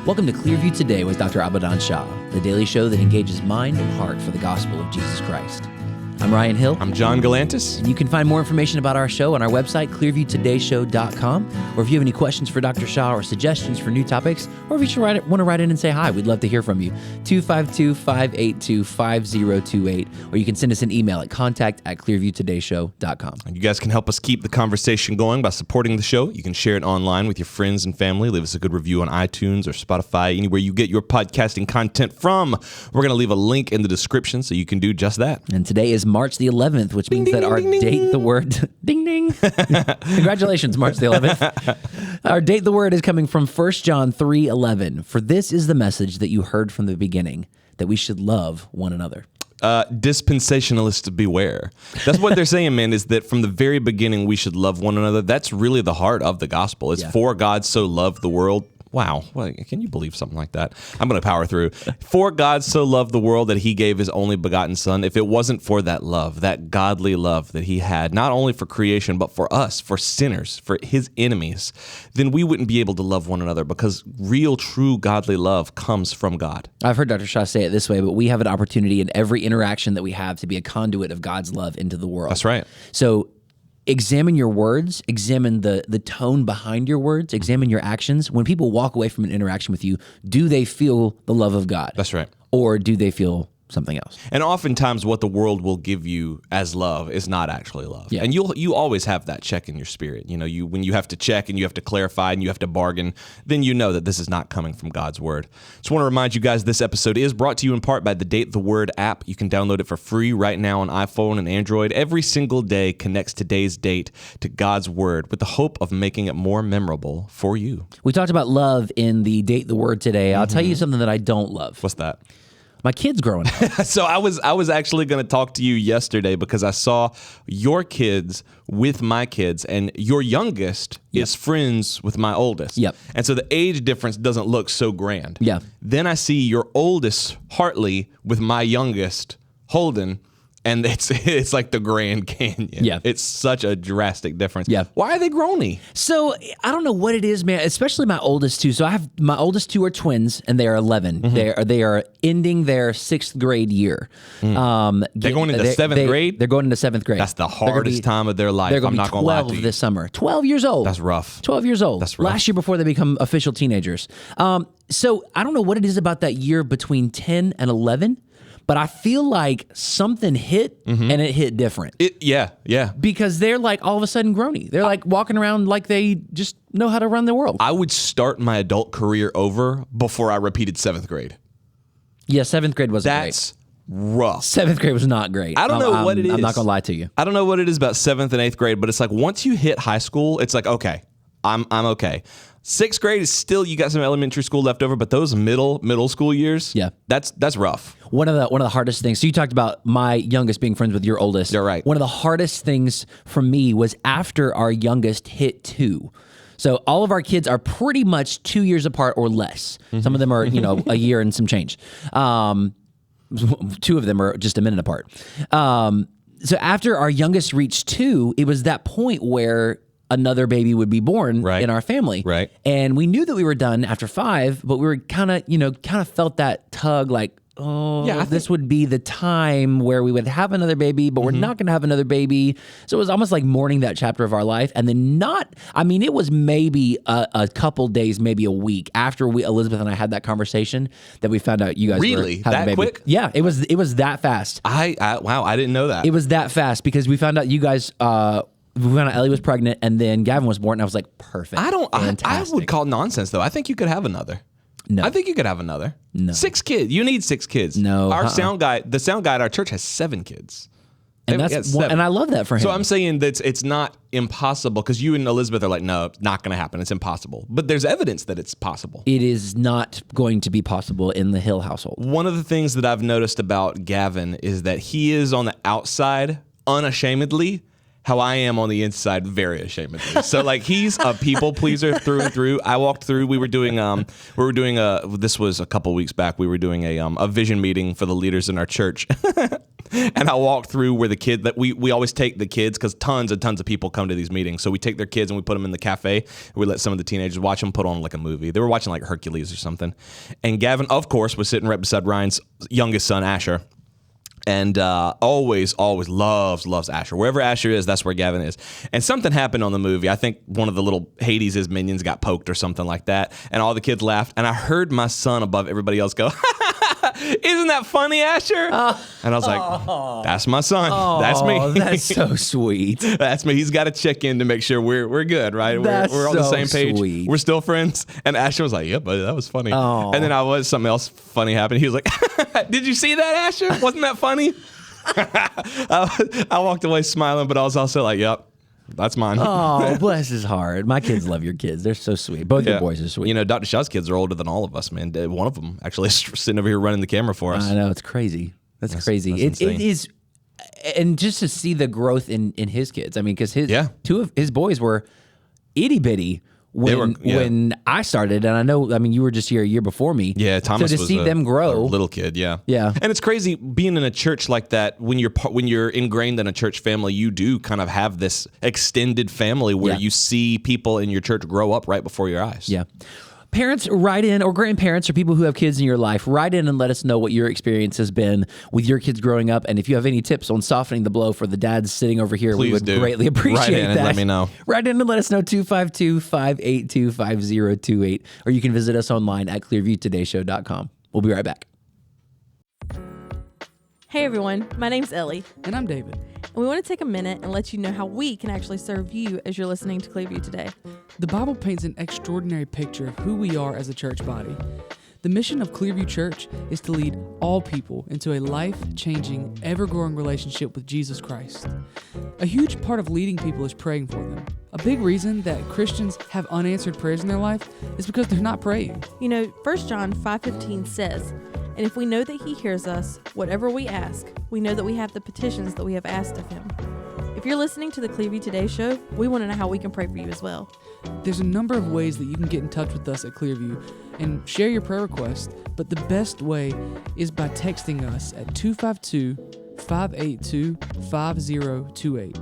Welcome to Clearview Today with Dr. Shah, the daily show that engages mind and heart for the gospel of Jesus Christ. I'm Ryan Hill. I'm John Galantis. And you can find more information about our show on our website, clearviewtodayshow.com. Or if you have any questions for Dr. Shah or suggestions for new topics, or if you want to write in and say hi, we'd love to hear from you. 252-582-5028. Or you can send us an email at contact@clearviewtodayshow.com. And you guys can help us keep the conversation going by supporting the show. You can share it online with your friends and family. Leave us a good review on iTunes or Spotify, anywhere you get your podcasting content from. We're going to leave a link in the description so you can do just that. And today is March the 11th, which means that our date the word, ding, ding. Congratulations, March the 11th. Our date the word is coming from 1 John 3:11. For this is the message that you heard from the beginning, that we should love one another. Dispensationalists beware. That's what they're saying, man, is that from the very beginning, we should love one another. That's really the heart of the gospel. It's for God so loved the world. Wow. Well, can you believe something like that? I'm going to power through. For God so loved the world that he gave his only begotten son. If it wasn't for that love, that godly love that he had, not only for creation, but for us, for sinners, for his enemies, then we wouldn't be able to love one another, because real, true, godly love comes from God. I've heard Dr. Shah say it this way, but we have an opportunity in every interaction that we have to be a conduit of God's love into the world. That's right. So examine your words, examine the tone behind your words, examine your actions. When people walk away from an interaction with you, do they feel the love of God? That's right. Or do they feel something else? And oftentimes what the world will give you as love is not actually love. Yeah. And you always have that check in your spirit. You know, when you have to check and you have to clarify and you have to bargain, then you know that this is not coming from God's word. Just want to remind you guys, this episode is brought to you in part by the Date the Word app. You can download it for free right now on iPhone and Android. Every single day connects today's date to God's word with the hope of making it more memorable for you. We talked about love in the Date the Word today. I'll tell you something that I don't love. What's that? My kids growing up. So I was actually going to talk to you yesterday because I saw your kids with my kids, and your youngest is friends with my oldest. Yep. And so the age difference doesn't look so grand. Yeah. Then I see your oldest, Hartley, with my youngest, Holden, and it's like the Grand Canyon. Yeah. It's such a drastic difference. Yeah. Why are they groany? So I don't know what it is, man, especially my oldest two. So I have my oldest two are twins, and they are 11. Mm-hmm. They are ending their 6th grade year. They're going into 7th grade? They're going into 7th grade. That's the hardest time of their life. They're going to be 12 this summer. 12 years old. That's rough. 12 years old. That's rough. Last year before they become official teenagers. So I don't know what it is about that year between 10 and 11, but I feel like something hit, and it hit different. Yeah. Because they're like all of a sudden groany. They're like walking around like they just know how to run the world. I would start my adult career over before I repeated 7th grade. Yeah, 7th grade wasn't great. That's rough. 7th grade was not great. I don't know what it is. I'm not going to lie to you. I don't know what it is about 7th and 8th grade, but it's like once you hit high school, it's like, okay, I'm okay. 6th grade is still, you got some elementary school left over, but those middle school years, that's rough. One of the hardest things. So you talked about my youngest being friends with your oldest. You're right. One of the hardest things for me was after our youngest hit 2. So all of our kids are pretty much 2 years apart or less. Some of them are, a year and some change. 2 of them are just a minute apart. So after our youngest reached 2, it was that point where another baby would be born in our family. Right. And we knew that we were done after 5, but we were kind of felt that tug like, this would be the time where we would have another baby, but we're not going to have another baby. So it was almost like mourning that chapter of our life. And then it was maybe a couple days, maybe a week after Elizabeth and I had that conversation that we found out you guys were having that a baby. Quick? Yeah, it was that fast. Wow, I didn't know that. It was that fast because we found out you guys, we found out Ellie was pregnant, and then Gavin was born, and I was like, perfect. I would call nonsense, though. I think you could have another. No. I think you could have another. No. 6 kids. You need 6 kids. No. The sound guy at our church has 7 kids. And and I love that for him. So I'm saying that it's not impossible, because you and Elizabeth are like, no, it's not going to happen. It's impossible. But there's evidence that it's possible. It is not going to be possible in the Hill household. One of the things that I've noticed about Gavin is that he is on the outside, unashamedly, how I am on the inside, very ashamedly. So like he's a people pleaser through and through. I walked through. We were doing this was a couple weeks back. We were doing a vision meeting for the leaders in our church. And I walked through where the kid that we always take the kids because tons and tons of people come to these meetings. So we take their kids and we put them in the cafe. We let some of the teenagers watch them put on like a movie. They were watching like Hercules or something. And Gavin, of course, was sitting right beside Ryan's youngest son, Asher. And always loves Asher. Wherever Asher is, that's where Gavin is. And something happened on the movie. I think one of the little Hades' minions got poked or something like that. And all the kids laughed. And I heard my son above everybody else go, "Isn't that funny, Asher?" And I was like, "That's my son. That's me." That's so sweet. That's me. He's got to check in to make sure we're good, right? We're on the same page. Sweet. We're still friends. And Asher was like, "Yeah, buddy, that was funny." And then something else funny happened. He was like, "Did you see that, Asher? Wasn't that funny?" I walked away smiling, but I was also like, "Yep. That's mine." Oh, bless his heart. My kids love your kids. They're so sweet. Both your boys are sweet. You know, Dr. Shah's kids are older than all of us, man. One of them actually is sitting over here running the camera for us. I know. It's crazy. That's crazy. It is. And just to see the growth in his kids. I mean, because two of his boys were itty bitty when I started, and I know, I mean, you were just here a year before me. Yeah, Thomas so to was see them grow, a little kid. Yeah. And it's crazy being in a church like that. When you're ingrained in a church family, you do kind of have this extended family where you see people in your church grow up right before your eyes. Yeah. Parents, write in, or grandparents, or people who have kids in your life, write in and let us know what your experience has been with your kids growing up. And if you have any tips on softening the blow for the dads sitting over here, we would greatly appreciate that. Write in and let me know. Write in and let us know, 252-582-5028. Or you can visit us online at clearviewtodayshow.com. We'll be right back. Hey everyone, my name's Ellie. And I'm David. And we want to take a minute and let you know how we can actually serve you as you're listening to Clearview Today. The Bible paints an extraordinary picture of who we are as a church body. The mission of Clearview Church is to lead all people into a life-changing, ever-growing relationship with Jesus Christ. A huge part of leading people is praying for them. A big reason that Christians have unanswered prayers in their life is because they're not praying. You know, 1 John 5:15 says, "And if we know that he hears us, whatever we ask, we know that we have the petitions that we have asked of him." If you're listening to the Clearview Today show, we want to know how we can pray for you as well. There's a number of ways that you can get in touch with us at Clearview and share your prayer request, but the best way is by texting us at 252-582-5028.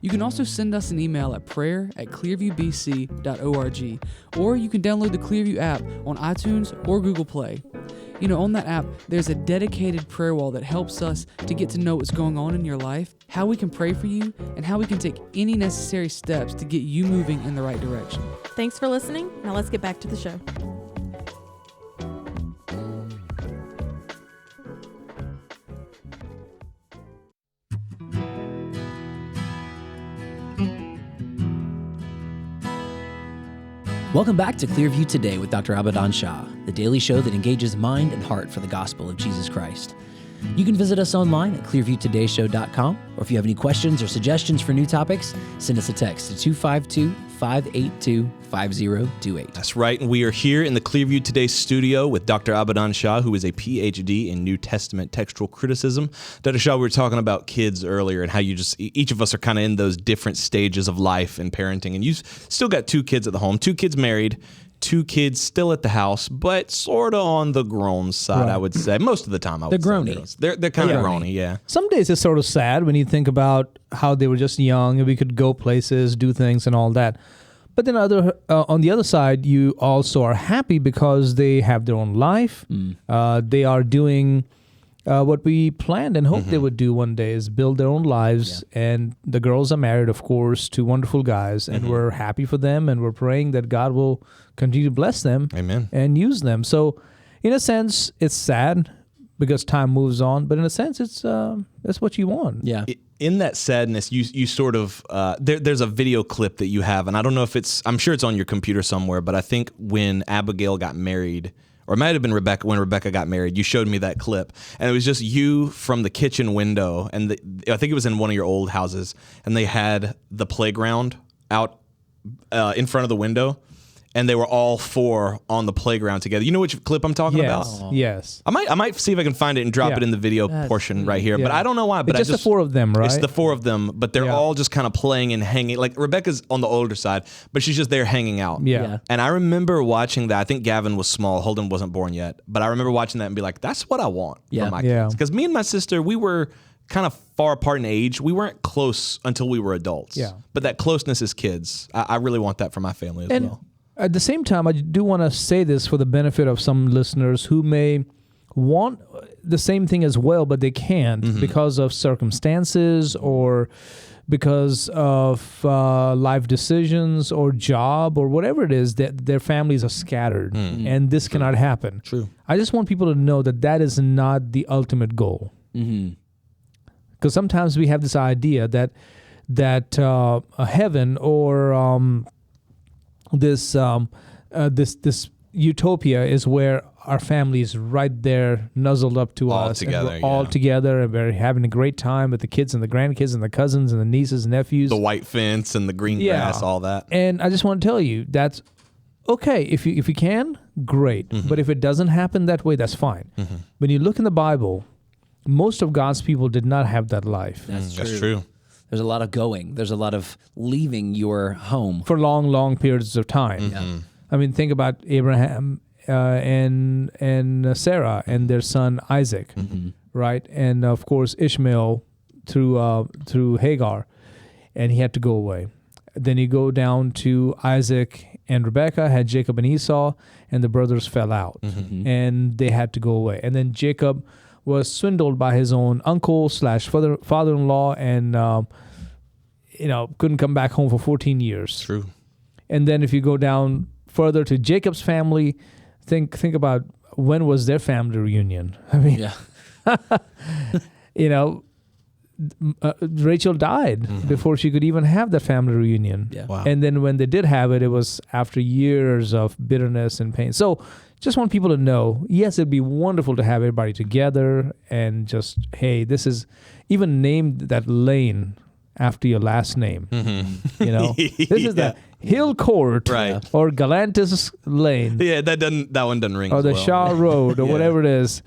You can also send us an email at prayer@clearviewbc.org, or you can download the Clearview app on iTunes or Google Play. You know, on that app, there's a dedicated prayer wall that helps us to get to know what's going on in your life, how we can pray for you, and how we can take any necessary steps to get you moving in the right direction. Thanks for listening. Now let's get back to the show. Welcome back to Clearview Today with Dr. Abadan Shah, the daily show that engages mind and heart for the gospel of Jesus Christ. You can visit us online at clearviewtodayshow.com, or if you have any questions or suggestions for new topics, send us a text to 252-582-5028. That's right, and we are here in the Clearview Today studio with Dr. Abadan Shah, who is a PhD in New Testament textual criticism. Dr. Shah, we were talking about kids earlier and how each of us are kind of in those different stages of life and parenting, and you've still got 2 kids at the home, 2 kids married, 2 kids still at the house, but sort of on the grown side, right. I would say. Most of the time, I would say. They're kind of grony, yeah. Some days it's sort of sad when you think about how they were just young and we could go places, do things and all that. But then on the other side, you also are happy because they have their own life. They are doing what we planned and hoped they would do one day, is build their own lives. Yeah. And the girls are married, of course, to wonderful guys. And we're happy for them. And we're praying that God will continue to bless them. Amen. And use them. So in a sense, it's sad because time moves on. But in a sense, it's what you want. Yeah. In that sadness, you sort of, there's a video clip that you have. And I don't know if I'm sure it's on your computer somewhere. But I think when Abigail got married, or it might have been Rebecca, when Rebecca got married, you showed me that clip. And it was just you from the kitchen window. And I think it was in one of your old houses. And they had the playground out in front of the window. and they were all 4 on the playground together. You know which clip I'm talking about? Yes. I might see if I can find it and drop it in the video portion right here. But I don't know why. But it's just the 4 of them, right? It's the 4 of them, but they're all just kind of playing and hanging. Like Rebecca's on the older side, but she's just there hanging out. Yeah. And I remember watching that. I think Gavin was small. Holden wasn't born yet. But I remember watching that and be like, that's what I want for my kids. Because me and my sister, we were kind of far apart in age. We weren't close until we were adults. Yeah. But that closeness as kids, I really want that for my family as well. At the same time, I do want to say this for the benefit of some listeners who may want the same thing as well, but they can't because of circumstances or because of life decisions or job or whatever it is, that their families are scattered and this cannot happen. True. I just want people to know that that is not the ultimate goal. Because sometimes we have this idea that a heaven or this utopia is where our family is right there, nuzzled up to all us, together, and we're all together, and we're having a great time with the kids and the grandkids and the cousins and the nieces and nephews. The white fence and the green grass, all that. And I just want to tell you that's okay if you can, great. But if it doesn't happen that way, that's fine. When you look in the Bible, most of God's people did not have that life. That's true. That's true. There's a lot of going. There's a lot of leaving your home For long, long periods of time. I mean, think about Abraham and Sarah and their son Isaac, right? And of course Ishmael through Hagar, and he had to go away. Then you go down to Isaac and Rebekah had Jacob and Esau, and the brothers fell out, and they had to go away. And then Jacob was swindled by his own uncle / father-in-law, and couldn't come back home for 14 years. True. And then if you go down further to Jacob's family, think about when was their family reunion. I mean, Rachel died before she could even have that family reunion. Yeah. Wow. And then when they did have it, it was after years of bitterness and pain. So just want people to know, yes, it'd be wonderful to have everybody together and just, hey, this is, even named that lane after your last name. This is the Hill Court or Galantis Lane. Yeah, that one doesn't ring. Or as the well. Shah Road or whatever it is.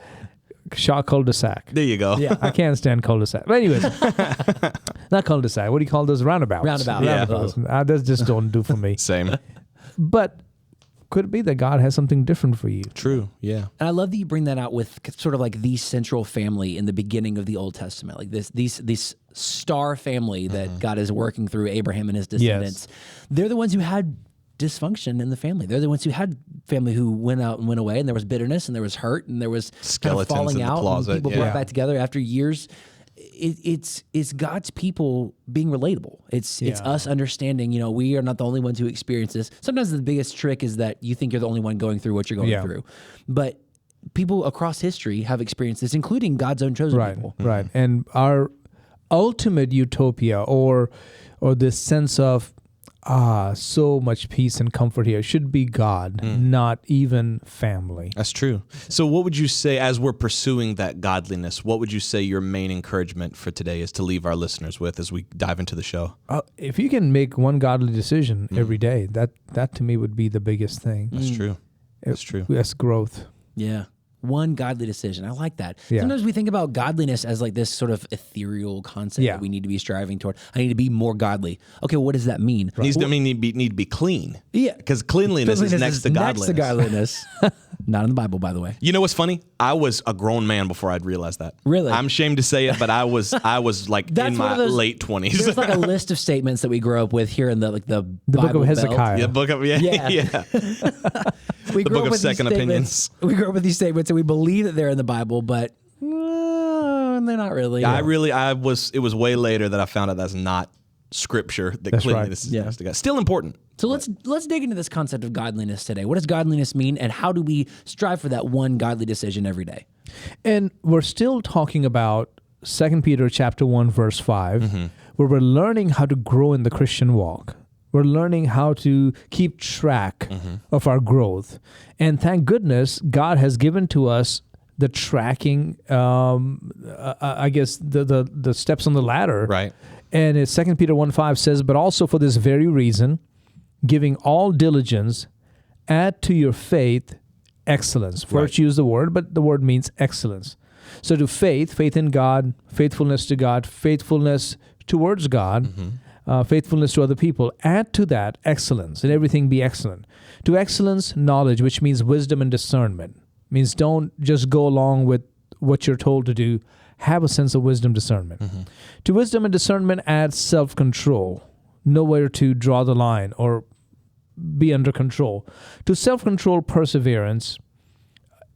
Shah cul-de-sac. There you go. Yeah, I can't stand cul-de-sac. But anyways, not cul-de-sac. What do you call those? Roundabouts. Roundabouts. That just don't do for me. Same. But could it be that God has something different for you? True. Yeah. And I love that you bring that out with sort of like the central family in the beginning of the Old Testament, like this star family that God is working through Abraham and his descendants. Yes. They're the ones who had dysfunction in the family. They're the ones who had family who went out and went away, and there was bitterness and there was hurt and there was skeletons kind of falling in the out. closet. And people brought back together after years. It's God's people being relatable. It's us understanding, we are not the only ones who experience this. Sometimes the biggest trick is that you think you're the only one going through what you're going through. But people across history have experienced this, including God's own chosen people. Right. And our ultimate utopia or this sense of so much peace and comfort here should be God, not even family. That's true. So what would you say, as we're pursuing that godliness, what would you say your main encouragement for today is to leave our listeners with as we dive into the show? If you can make one godly decision every day, that to me would be the biggest thing. That's true. That's true. That's growth. Yeah. One godly decision. I like that. Yeah. Sometimes we think about godliness as like this sort of ethereal concept that we need to be striving toward. I need to be more godly. Okay, what does that mean? Need to be clean. Yeah. Because cleanliness is next to godliness. Next to godliness. Not in the Bible, by the way. You know what's funny? I was a grown man before I'd realized that. Really? I'm ashamed to say it, but I was like in my late 20s. There's like a list of statements that we grow up with here in the book of Hezekiah. Yeah, book of yeah. We the grew book up of with second these opinions. We grew up with these statements and we believe that they're in the Bible, but they're not really. Yeah. It was way later that I found out that's not scripture, that cleanliness is next to God. Still important. So let's dig into this concept of godliness today. What does godliness mean, and how do we strive for that one godly decision every day? And we're still talking about 2 Peter chapter 1, verse 5, where we're learning how to grow in the Christian walk. We're learning how to keep track of our growth. And thank goodness, God has given to us the tracking, I guess, the steps on the ladder. Right. And it's 2 Peter 1:5 says, but also for this very reason, giving all diligence, add to your faith excellence. Virtue is the word, but the word means excellence. So to faith in God, faithfulness to God, faithfulness towards God, faithfulness to other people, add to that excellence, and everything be excellent. To excellence, knowledge, which means wisdom and discernment. Means don't just go along with what you're told to do. Have a sense of wisdom, discernment. To wisdom and discernment, add self-control. Know where to draw the line or be under control. To self-control, perseverance.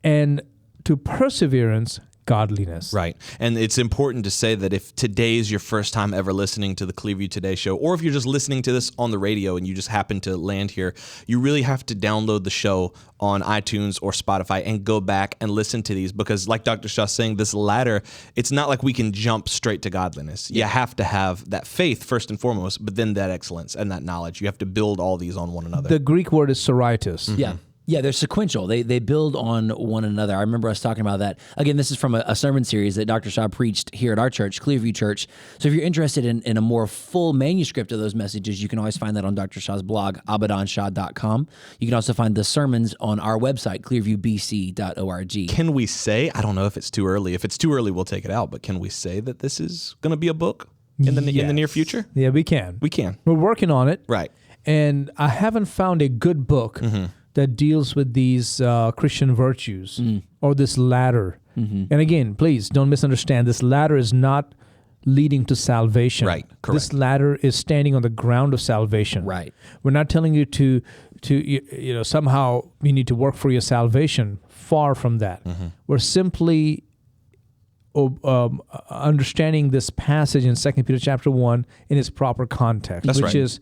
And to perseverance, godliness. Right. And it's important to say that if today is your first time ever listening to the Clearview Today show, or if you're just listening to this on the radio and you just happen to land here, you really have to download the show on iTunes or Spotify and go back and listen to these, because like Dr. Shah's saying, this ladder, it's not like we can jump straight to godliness. You have to have that faith first and foremost, but then that excellence and that knowledge. You have to build all these on one another. The Greek word is sorites. Yeah. Yeah, they're sequential. They build on one another. I remember us talking about that. Again, this is from a sermon series that Dr. Shah preached here at our church, Clearview Church. So if you're interested in a more full manuscript of those messages, you can always find that on Dr. Shah's blog, abadanshah.com. You can also find the sermons on our website, clearviewbc.org. Can we say, I don't know if it's too early. If it's too early, we'll take it out. But can we say that this is going to be a book in the near future? Yeah, we can. We can. We're working on it. Right. And I haven't found a good book that deals with these Christian virtues or this ladder. And again, please don't misunderstand. This ladder is not leading to salvation. Right, correct. This ladder is standing on the ground of salvation. Right. We're not telling you to somehow you need to work for your salvation. Far from that. We're simply understanding this passage in 2 Peter chapter 1 in its proper context, That's which right. is,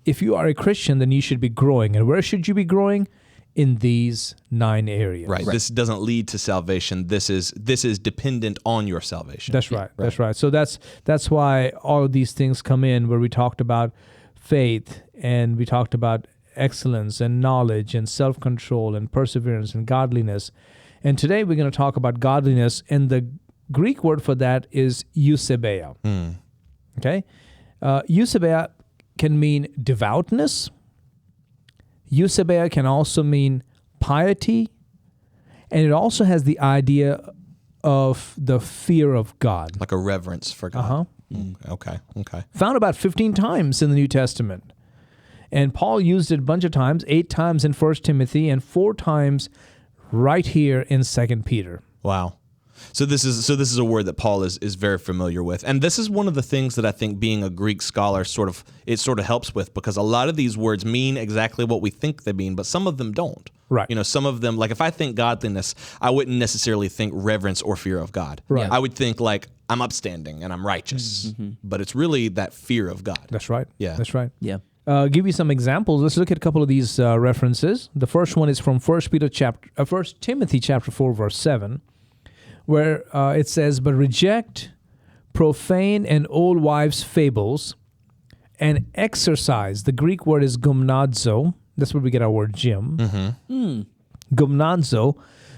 if you are a Christian, then you should be growing. And where should you be growing? In these 9 areas. Right. This doesn't lead to salvation. This is dependent on your salvation. That's right. That's right. So that's why all of these things come in, where we talked about faith and we talked about excellence and knowledge and self-control and perseverance and godliness. And today we're going to talk about godliness, and the Greek word for that is Eusebeia. Okay? Eusebeia can mean devoutness. Eusebeia can also mean piety. And it also has the idea of the fear of God. Like a reverence for God. Okay. Found about 15 times in the New Testament. And Paul used it a bunch of times, 8 times in 1 Timothy and 4 times right here in 2 Peter. Wow. So this is a word that Paul is very familiar with. And this is one of the things that I think being a Greek scholar sort of helps with, because a lot of these words mean exactly what we think they mean, but some of them don't. Right. You know, some of them, like if I think godliness, I wouldn't necessarily think reverence or fear of God. Right. I would think like I'm upstanding and I'm righteous, but it's really that fear of God. That's right. Yeah. That's right. Yeah. Give you some examples. Let's look at a couple of these references. The first one is from 1 Timothy chapter 4, verse 7. Where it says, "But reject profane and old wives' fables, and exercise." The Greek word is gymnazo. That's where we get our word gym. Gymnazo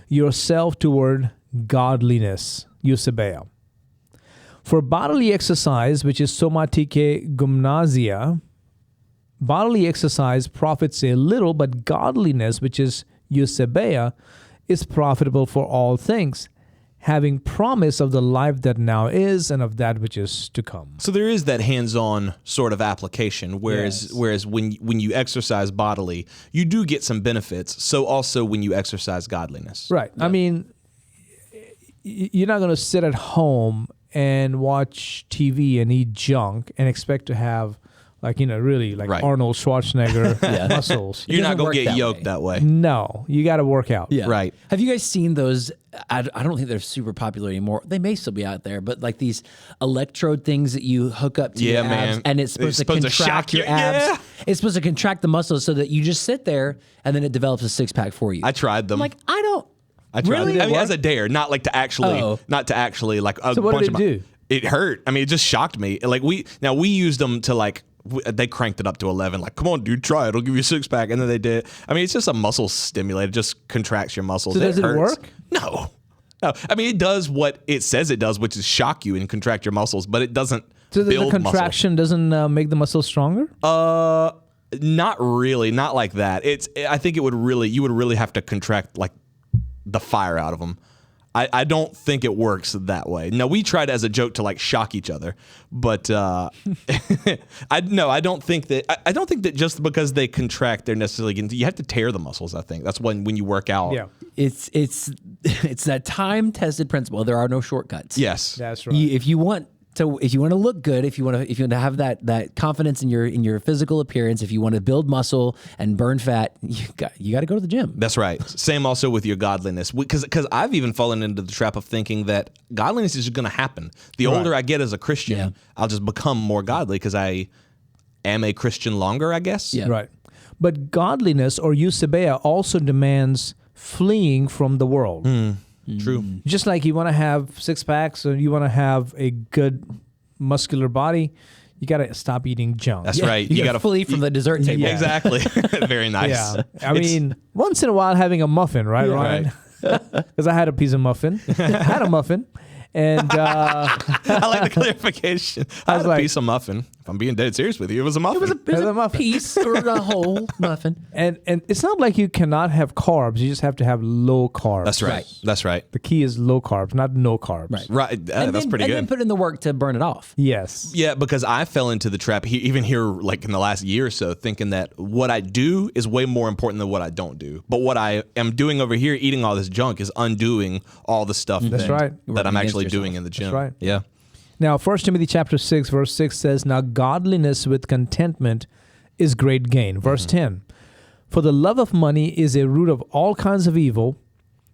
yourself toward godliness. Eusebeia. For bodily exercise, which is somatike gymnasia, bodily exercise profits a little, but godliness, which is Eusebeia, is profitable for all things, having promise of the life that now is and of that which is to come. So there is that hands-on sort of application, whereas when you exercise bodily, you do get some benefits. So also when you exercise godliness. Right. Yeah. I mean, you're not going to sit at home and watch TV and eat junk and expect to have really Arnold Schwarzenegger muscles. You're not going to get that yoked way. that way. No, you got to work out. Yeah. Right. Have you guys seen those? I don't think they're super popular anymore. They may still be out there, but like these electrode things that you hook up to your abs, man. and it's supposed to contract shock your you. abs. Yeah. It's supposed to contract the muscles so that you just sit there and then it develops a 6-pack for you. I tried them. I'm like, I tried really? them. I mean, as a dare, not to actually like a So what bunch did it do? It hurt. I mean, it just shocked me. Like we used them to they cranked it up to 11. Like, come on, dude, try it. It'll give you a 6-pack. And then they did. I mean, it's just a muscle stimulator. It just contracts your muscles. So does it work? No. I mean, it does what it says it does, which is shock you and contract your muscles, but it doesn't So the build contraction doesn't make the muscle stronger? Not really, not like that. I think you would really have to contract like the fire out of them. I don't think it works that way. No, we tried as a joke to like shock each other, but I don't think that just because they contract, they're necessarily getting. You have to tear the muscles. I think that's when you work out. Yeah. It's that time-tested principle. There are no shortcuts. Yes, That's right. If you want to look good, if you want to have that confidence in your physical appearance, if you want to build muscle and burn fat, you got to go to the gym. that's right. Same also with your godliness, because I've even fallen into the trap of thinking that godliness is going to happen. The older I get as a Christian, I'll just become more godly because I am a Christian longer, I guess. Yeah. Right. But godliness, or Eusebeia, also demands fleeing from the world. True. Just like you want to have six packs or you want to have a good muscular body, you got to stop eating junk. That's right. You got gotta to flee from the dessert table. Exactly. Very nice. Yeah. I mean, once in a while having a muffin, right, Ryan? Because I had a piece of muffin. I had a muffin. And I like the clarification. I was like- a piece of muffin. If I'm being dead serious with you, it was a muffin. It was a muffin. piece or a whole muffin. and it's not like you cannot have carbs. You just have to have low carbs. That's right. That's right. The key is low carbs, not no carbs. Right. Right. That's pretty good. And then put in the work to burn it off. Yes. Yeah, because I fell into the trap even here, like in the last year or so, thinking that what I do is way more important than what I don't do. But what I am doing over here, eating all this junk, is undoing all the stuff That's right. that I'm Working actually against doing yourself. in the gym. That's right. Yeah. Now, 1 Timothy chapter 6, verse 6 says, "Now godliness with contentment is great gain." Verse 10, "For the love of money is a root of all kinds of evil,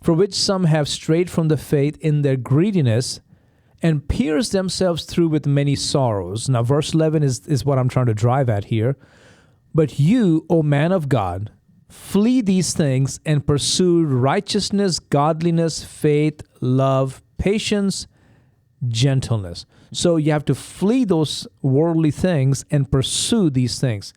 for which some have strayed from the faith in their greediness and pierced themselves through with many sorrows." Now, verse 11 is what I'm trying to drive at here. "But you, O man of God, flee these things and pursue righteousness, godliness, faith, love, patience, gentleness." So you have to flee those worldly things and pursue these things.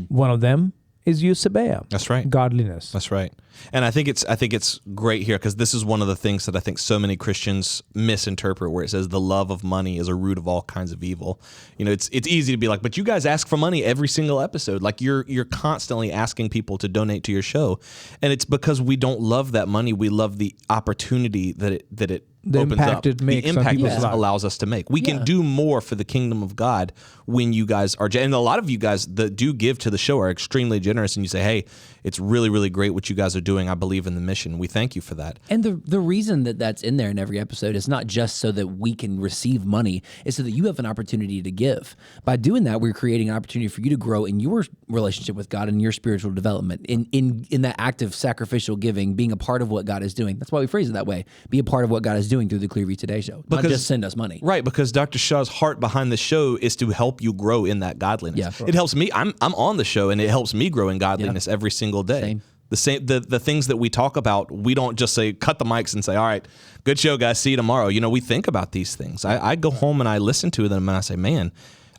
One of them is Eusebeia. That's right. Godliness. That's right. And I think it's great here because this is one of the things that I think so many Christians misinterpret, where it says the love of money is a root of all kinds of evil. You know, it's easy to be like, but you guys ask for money every single episode. Like you're constantly asking people to donate to your show. And it's because we don't love that money. We love the opportunity that it The opens impact up. it makes the on impact people's it lives. allows us to make. We can do more for the kingdom of God when you guys are, and a lot of you guys that do give to the show are extremely generous, and you say, hey, it's really, really great what you guys are doing. I believe in the mission. We thank you for that. And the reason that that's in there in every episode is not just so that we can receive money, it's so that you have an opportunity to give. By doing that, we're creating an opportunity for you to grow in your relationship with God and your spiritual development, in that act of sacrificial giving, being a part of what God is doing. That's why we phrase it that way. Be a part of what God is doing through the Clearview Today show. Not just send us money. Right, because Dr. Shah's heart behind the show is to help you grow in that godliness. Yeah. It helps me. I'm on the show, and it helps me grow in godliness every single day. Same. The things that we talk about, we don't just say, cut the mics and say, all right, good show, guys, see you tomorrow. You know, we think about these things. I go home and I listen to them and I say, man,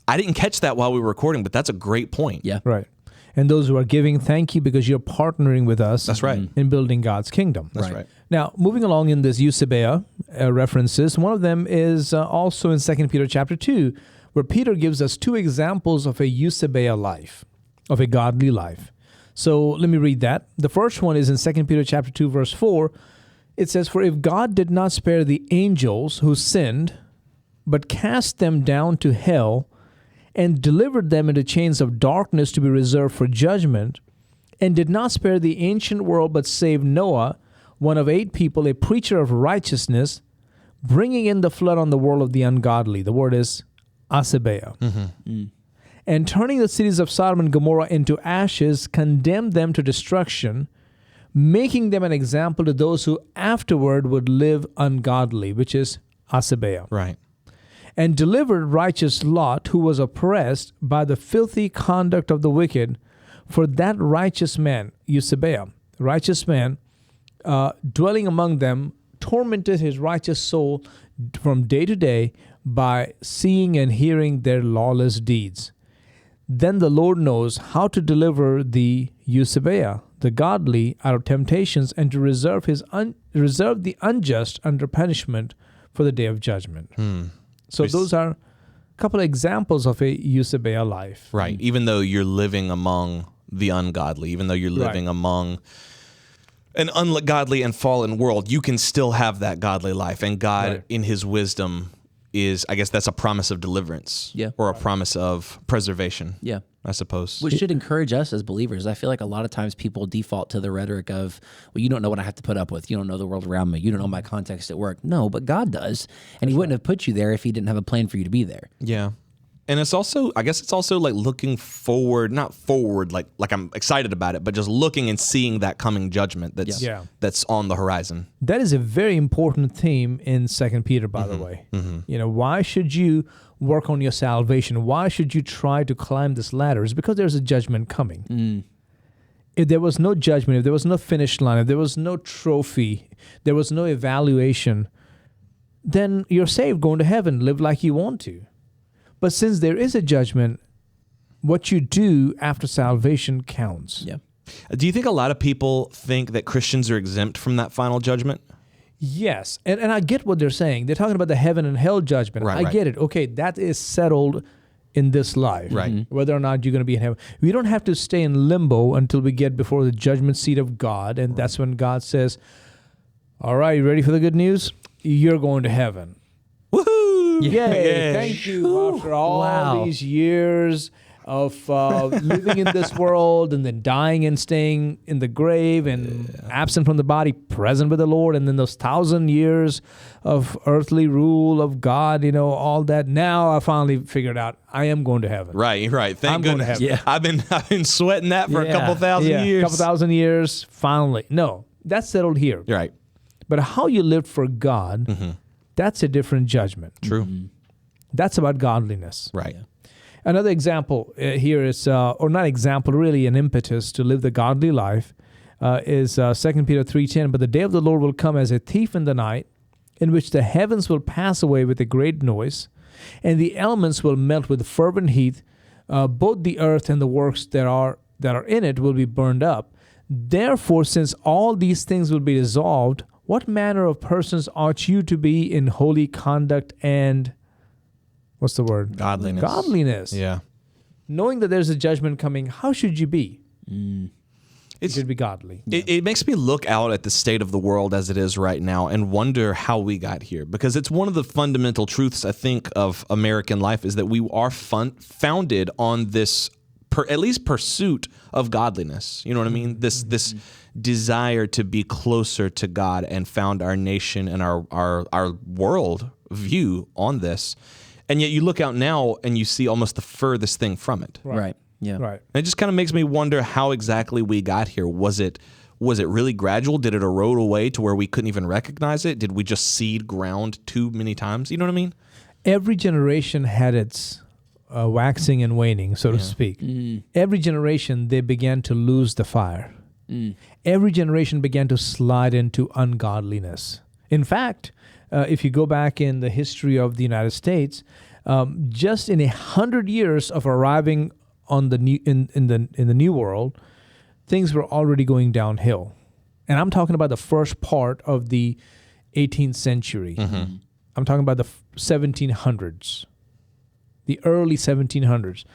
I didn't catch that while we were recording, but that's a great point. Yeah. Right. And those who are giving, thank you, because you're partnering with us. That's right. In building God's kingdom. That's right. Now, moving along in this Eusebeia references, one of them is also in 2 Peter chapter 2, where Peter gives us two examples of a Eusebeia life, of a godly life. So let me read that. The first one is in 2 Peter chapter 2, verse 4. It says, "For if God did not spare the angels who sinned, but cast them down to hell and delivered them into chains of darkness to be reserved for judgment, and did not spare the ancient world, but saved Noah, one of 8 people, a preacher of righteousness, bringing in the flood on the world of the ungodly." The word is Eusebeia. "And turning the cities of Sodom and Gomorrah into ashes, condemned them to destruction, making them an example to those who afterward would live ungodly," which is Eusebeia. Right. "And delivered righteous Lot, who was oppressed by the filthy conduct of the wicked. For that righteous man," Eusebeia, righteous man, dwelling among them, tormented his righteous soul from day to day by seeing and hearing their lawless deeds. Then the Lord knows how to deliver the Eusebeia, the godly, out of temptations, and to reserve the unjust under punishment for the day of judgment. So those are couple of examples of a Eusebeia life. Right. Even though you're living among the ungodly, even though you're living among an ungodly and fallen world, you can still have that godly life. And God, in his wisdom, I guess that's a promise of deliverance. Yeah. Or a promise of preservation. Yeah. I suppose. Which should encourage us as believers. I feel like a lot of times people default to the rhetoric of, well, you don't know what I have to put up with. You don't know the world around me. You don't know my context at work. No, but God does. And he wouldn't have put you there if he didn't have a plan for you to be there. Yeah. And it's also, I guess it's also like looking forward, not forward, like I'm excited about it, but just looking and seeing that coming judgment that's on the horizon. That is a very important theme in 2 Peter, by the way. You know, why should you work on your salvation? Why should you try to climb this ladder? It's because there's a judgment coming. If there was no judgment, if there was no finish line, if there was no trophy, there was no evaluation, then you're saved, going to heaven, live like you want to. But since there is a judgment, what you do after salvation counts. Yeah. Do you think a lot of people think that Christians are exempt from that final judgment? Yes. And I get what they're saying. They're talking about the heaven and hell judgment. Right, I get it. Okay, that is settled in this life. Right. Whether or not you're going to be in heaven. We don't have to stay in limbo until we get before the judgment seat of God. And that's when God says, all right, you ready for the good news? You're going to heaven. Woohoo! Yay, thank you. After all these years of living in this world and then dying and staying in the grave and absent from the body, present with the Lord, and then those 1,000 years of earthly rule of God, you know, all that. Now I finally figured out I am going to heaven. Right. Thank goodness. Going to heaven. Yeah. I've been sweating that for a couple thousand years. A couple thousand years, finally. No, that's settled here. Right. But how you lived for God, that's a different judgment. True. That's about godliness. Right. Yeah. Another example here is, or not example, really an impetus to live the godly life is 2 Peter 3:10. But the day of the Lord will come as a thief in the night, in which the heavens will pass away with a great noise, and the elements will melt with fervent heat. Both the earth and the works that are in it will be burned up. Therefore, since all these things will be dissolved, what manner of persons ought you to be in holy conduct and what's the word? Godliness. Godliness. Yeah. Knowing that there's a judgment coming, how should you be? You It's should be godly. It makes me look out at the state of the world as it is right now and wonder how we got here. Because it's one of the fundamental truths, I think, of American life is that we are founded on this, at least pursuit of godliness. You know what I mean? This desire to be closer to God and found our nation and our world view on this. And yet you look out now and you see almost the furthest thing from it. Right. Yeah. Right. And it just kind of makes me wonder how exactly we got here. Was it really gradual? Did it erode away to where we couldn't even recognize it? Did we just seed ground too many times? You know what I mean? Every generation had its waxing and waning, so to speak. Every generation, they began to lose the fire. Every generation began to slide into ungodliness. In fact, if you go back in the history of the United States, just in 100 years of arriving on the new in the new world, things were already going downhill. And I'm talking about the first part of the 18th century. I'm talking about the 1700s, the early 1700s.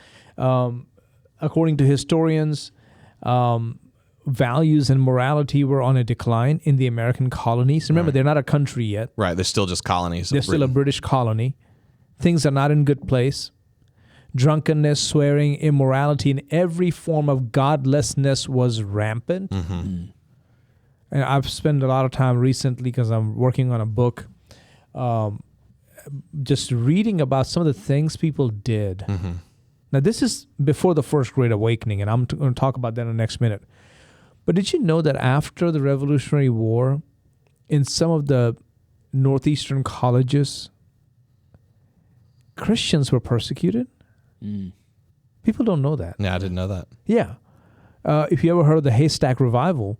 According to historians, values and morality were on a decline in the American colonies. Remember, they're not a country yet. Right. They're still just colonies. They're still a British colony. Things are not in good place. Drunkenness, swearing, immorality, and every form of godlessness was rampant. And I've spent a lot of time recently, because I'm working on a book, just reading about some of the things people did. Now, this is before the First Great Awakening, and I'm going to talk about that in the next minute. But did you know that after the Revolutionary War, in some of the northeastern colleges, Christians were persecuted? People don't know that. Yeah, I didn't know that. Yeah. If you ever heard of the Haystack Revival,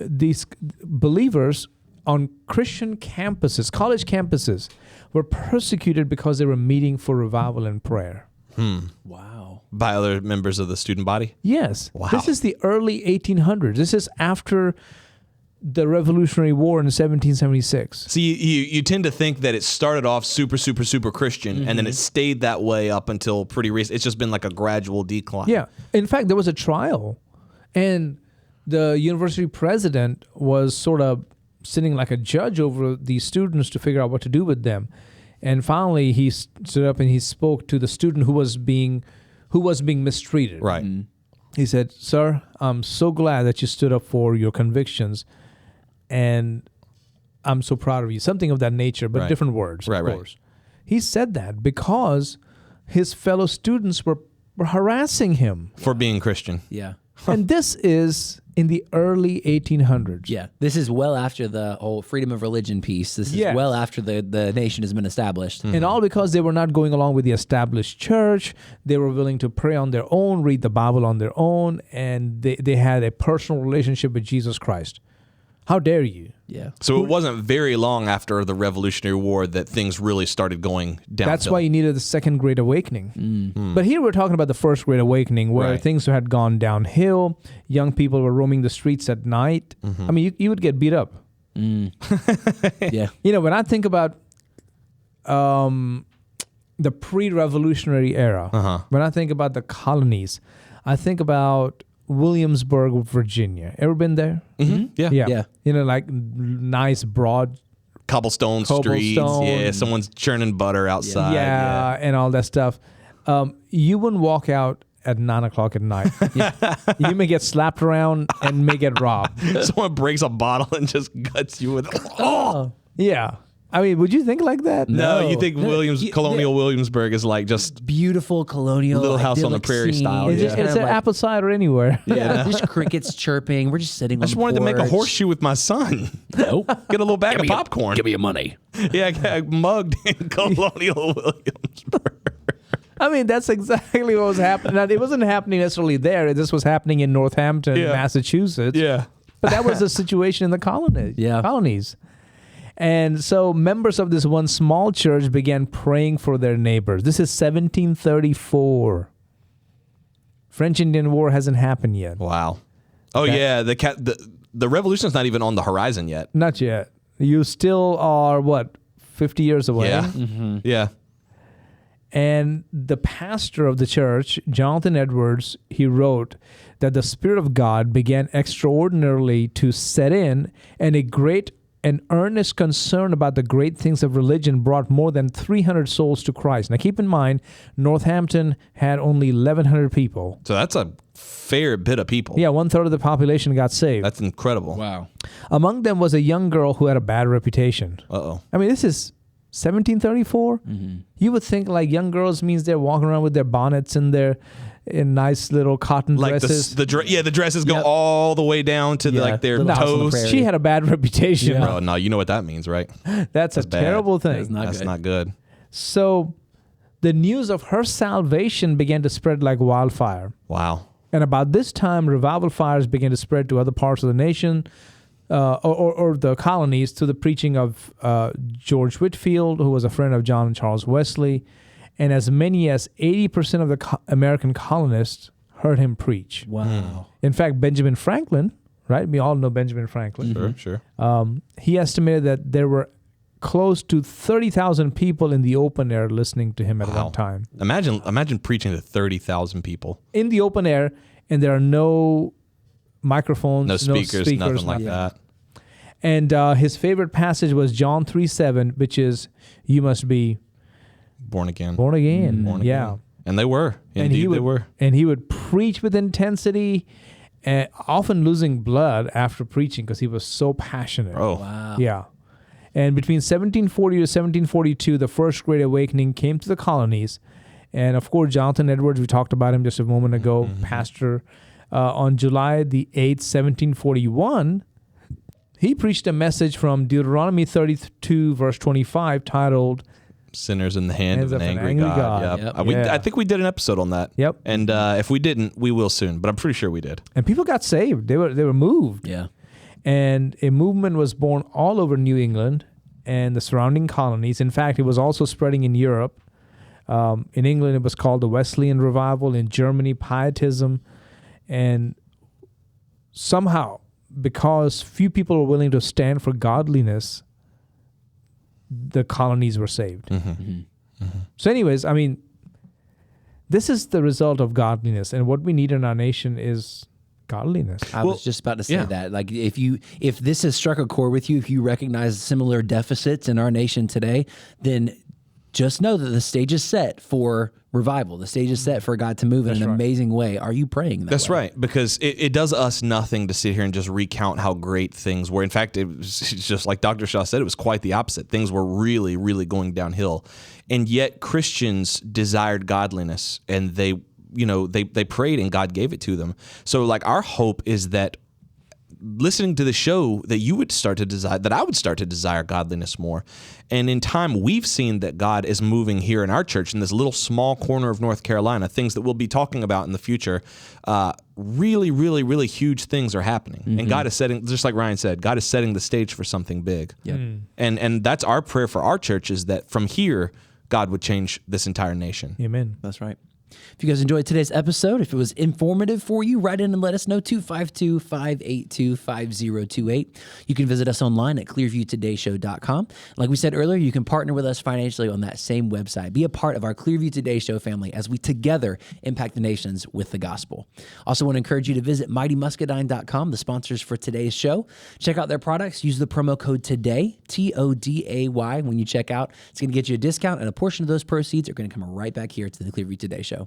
these believers on Christian campuses, college campuses, were persecuted because they were meeting for revival and prayer. Wow. By other members of the student body? Yes. Wow. This is the early 1800s. This is after the Revolutionary War in 1776. See, you tend to think that it started off super, super, super Christian, and then it stayed that way up until pretty recent. It's just been like a gradual decline. Yeah. In fact, there was a trial, and the university president was sort of sitting like a judge over these students to figure out what to do with them. And finally, he stood up and he spoke to the student who was being mistreated. Right. He said, "Sir, I'm so glad that you stood up for your convictions, and I'm so proud of you." Something of that nature, but Right. different words, Right, of right. course. He said that because his fellow students were harassing him. For being Christian. Yeah. And this is in the early 1800s. Yeah. This is well after the whole freedom of religion piece. This is Yes. well after the nation has been established. And all because they were not going along with the established church. They were willing to pray on their own, read the Bible on their own, and they had a personal relationship with Jesus Christ. How dare you? Yeah. So it wasn't very long after the Revolutionary War that things really started going downhill. That's why you needed the Second Great Awakening. But here we're talking about the First Great Awakening, where Right. things had gone downhill. Young people were roaming the streets at night. I mean, you would get beat up. Yeah. You know, when I think about the pre-revolutionary era, when I think about the colonies, I think about Williamsburg, Virginia. Ever been there? Yeah. Yeah. You know, like nice, broad, Cobblestone streets. Cobblestone. Yeah. Someone's churning butter outside. yeah, and all that stuff. You wouldn't walk out at 9 o'clock at night. You may get slapped around and may get robbed. Someone breaks a bottle and just guts you with it. Oh! Yeah. I mean, would you think like that? No, you think You- colonial Williamsburg is like just Beautiful colonial Little House on the idyllic Prairie scene. style, It's, yeah. just, Kind it's of an like- apple cider anywhere. Yeah, just crickets chirping. We're just sitting on I just the wanted to make a porch. horseshoe with my son. Nope. Get a little bag of Give me popcorn. Give me your money. Yeah, I got mugged in colonial Williamsburg. I mean, that's exactly what was happening. Now, it wasn't happening necessarily there. This was happening in Northampton, Yeah. Massachusetts. Yeah. But that was the situation in the colonies. And so members of this one small church began praying for their neighbors. This is 1734. French Indian War hasn't happened yet. Wow. Oh Okay. yeah, the revolution's not even on the horizon yet. Not yet. You still are, 50 years away? Yeah. Yeah. And the pastor of the church, Jonathan Edwards, he wrote that the Spirit of God began extraordinarily to set in, and a great and earnest concern about the great things of religion brought more than 300 souls to Christ. Now keep in mind, Northampton had only 1,100 people. So that's a fair bit of people. Yeah, 1/3 of the population got saved. That's incredible. Wow. Among them was a young girl who had a bad reputation. Uh-oh. I mean, this is 1734. You would think like young girls means they're walking around with their bonnets and their nice little cotton Like dresses. the dresses go Yep. all the way down to Yeah, their Little House on the toes. Prairie. She had a bad reputation. Yeah. Bro, no, you know what that means, right? That's a bad. terrible thing. That's not That's good. not good. So the news of her salvation began to spread like wildfire. Wow. And about this time, revival fires began to spread to other parts of the nation or the colonies through the preaching of George Whitefield, who was a friend of John and Charles Wesley. And as many as 80% of the American colonists heard him preach. Wow. In fact, Benjamin Franklin, right? We all know Benjamin Franklin. Sure. He estimated that there were close to 30,000 people in the open air listening to him at Wow. one time. Imagine preaching to 30,000 people. In the open air, and there are no microphones, No speakers, nothing like that. And his favorite passage was John 3:7, which is, "You must be Born again. born again." Born Yeah. again. And they were. And Indeed, he would, they were. And he would preach with intensity, often losing blood after preaching because he was so passionate. Oh. Wow. Yeah. And between 1740 to 1742, the First Great Awakening came to the colonies. And of course, Jonathan Edwards, we talked about him just a moment ago, pastor. On July the 8th, 1741, he preached a message from Deuteronomy 32, verse 25, titled, Sinners in the hand of an angry angry God. God. Yep. Yep. Yeah. I think we did an episode on that. Yep. And if we didn't, we will soon. But I'm pretty sure we did. and people got saved. They were moved. Yeah. And a movement was born all over New England and the surrounding colonies. In fact, it was also spreading in Europe. In England, it was called the Wesleyan Revival. In Germany, Pietism. And somehow because few people were willing to stand for godliness, the colonies were saved. So anyways, I mean, this is the result of godliness, and what we need in our nation is godliness. I was just about to say that. Like, if this has struck a chord with you, if you recognize similar deficits in our nation today, then just know that the stage is set for revival. The stage is set for God to move in an amazing way. Are you praying that way? Right, because it does us nothing to sit here and just recount how great things were. In fact, it's just like Dr. Shah said, it was quite the opposite. Things were really, really going downhill. And yet Christians desired godliness, and they prayed and God gave it to them. So like our hope is that listening to the show, that you would start to desire, that I would start to desire godliness more. And in time, we've seen that God is moving here in our church, in this little small corner of North Carolina, things that we'll be talking about in the future. Really, really, really huge things are happening. And God is setting, just like Ryan said, God is setting the stage for something big. And that's our prayer for our church, is that from here, God would change this entire nation. Amen. That's right. If you guys enjoyed today's episode, if it was informative for you, write in and let us know, 252-582-5028. You can visit us online at clearviewtodayshow.com. Like we said earlier, you can partner with us financially on that same website. Be a part of our Clearview Today Show family as we together impact the nations with the gospel. Also want to encourage you to visit mightymuscadine.com, the sponsors for today's show. Check out their products. Use the promo code TODAY, TODAY, when you check out. It's going to get you a discount, and a portion of those proceeds are going to come right back here to the Clearview Today Show.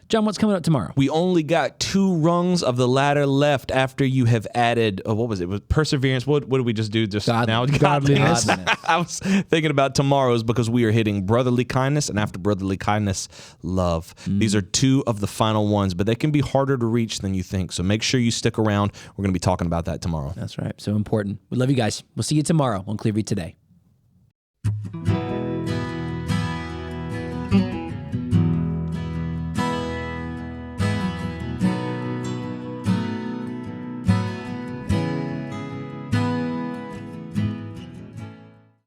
John, what's coming up tomorrow? We only got 2 rungs of the ladder left after you have added, what was it? Was perseverance? What did we just do just now? Godliness. I was thinking about tomorrow's, because we are hitting brotherly kindness, and after brotherly kindness, love. These are 2 of the final ones, but they can be harder to reach than you think. So make sure you stick around. We're going to be talking about that tomorrow. That's right. So important. We love you guys. We'll see you tomorrow on Clearview Today.